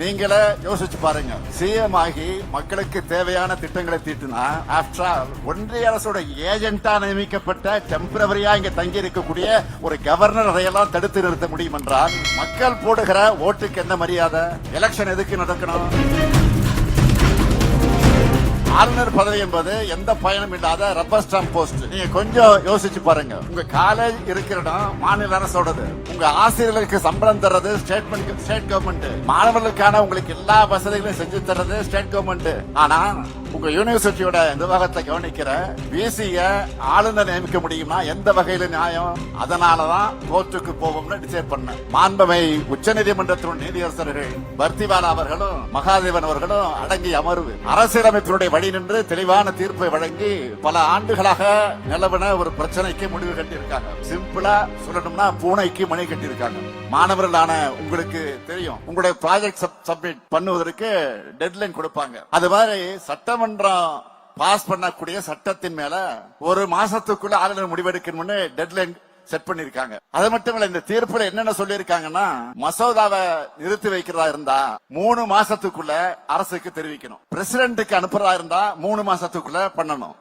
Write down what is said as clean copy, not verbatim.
நீங்களே யோசிச்சு பாருங்க. சிஎம் ஆகி மக்களுக்கு தேவையான திட்டங்களை தீட்டினா, ஆஃப்டர் ஆல் ஒன்றிய அரசோட ஏஜென்டா நியமிக்கப்பட்ட டெம்பரவரியா இங்க தங்கி இருக்கக்கூடிய ஒரு கவர்னர் அதையெல்லாம் தடுத்து நிறுத்த முடியும் என்றால், மக்கள் போடுகிற ஓட்டுக்கு என்ன மரியாதை? எலெக்ஷன் எதுக்கு நடக்கணும்? ஆளுநர் பதவி என்பது எந்த பயனும் இல்லாத ரப்பர் ஸ்டாம்ப் போஸ்ட். நீங்க கொஞ்சம் யோசிச்சு பாருங்க. உங்க காலேஜ் இருக்கிற இடம் மாநில அரசோடது. உங்க ஆசிரியர்களுக்கு சம்பளம் தர்றது ஸ்டேட் கவர்மெண்ட். மாணவர்களுக்கான உங்களுக்கு எல்லா வசதிகளையும் செஞ்சு தர்றது ஸ்டேட் கவர்மெண்ட். ஆனா உங்க யூனிவர்சிட்டியோட நிர்வாகத்தை கவனிக்கிற விசிய ஆளுநர் நியமிக்க முடியுமா? எந்த வகையில நியாயம்? அதனாலதான் கோர்ட்டுக்கு போவோம்னு டிசைட் பண்ண. மாண்புமை உச்சநீதிமன்றத்தின் நீதியரசர்கள் பர்த்திவாலா அவர்களும் மகாதேவன் அவர்களும் அடங்கிய அமர்வு அரசியலமைப்பினுடைய வழி நின்று தெளிவான தீர்ப்பை வழங்கி பல ஆண்டுகளாக நிலவன ஒரு பிரச்சனைக்கு முடிவு கட்டியிருக்காங்க. சிம்பிளா சொல்லணும்னா பூனைக்கு மணி கட்டியிருக்காங்க. மாணவர்களான உங்களுக்கு தெரியும், உங்களுடைய ப்ராஜெக்ட் சப்மிட் பண்ணுவதற்கு டெட்லைன் கொடுப்பாங்க. அது மாதிரி சட்டமன்றம் பாஸ் பண்ணக்கூடிய சட்டத்தின் மேல ஒரு மாசத்துக்குள்ள ஆளுநர் முடிவெடுக்கணும்னு டெட்லைன் செட் பண்ணிருக்காங்க. அது மட்டும் இல்ல, இந்த தீர்ப்புல என்னென்ன சொல்லி இருக்காங்கன்னா, மசோதாவை நிறுத்தி வைக்கிறதா இருந்தா 3 மாசத்துக்குள்ள அரசுக்கு தெரிவிக்கணும். பிரசிடென்ட்டுக்கு அனுப்புறதா இருந்தா 3 மாசத்துக்குள்ள பண்ணணும்.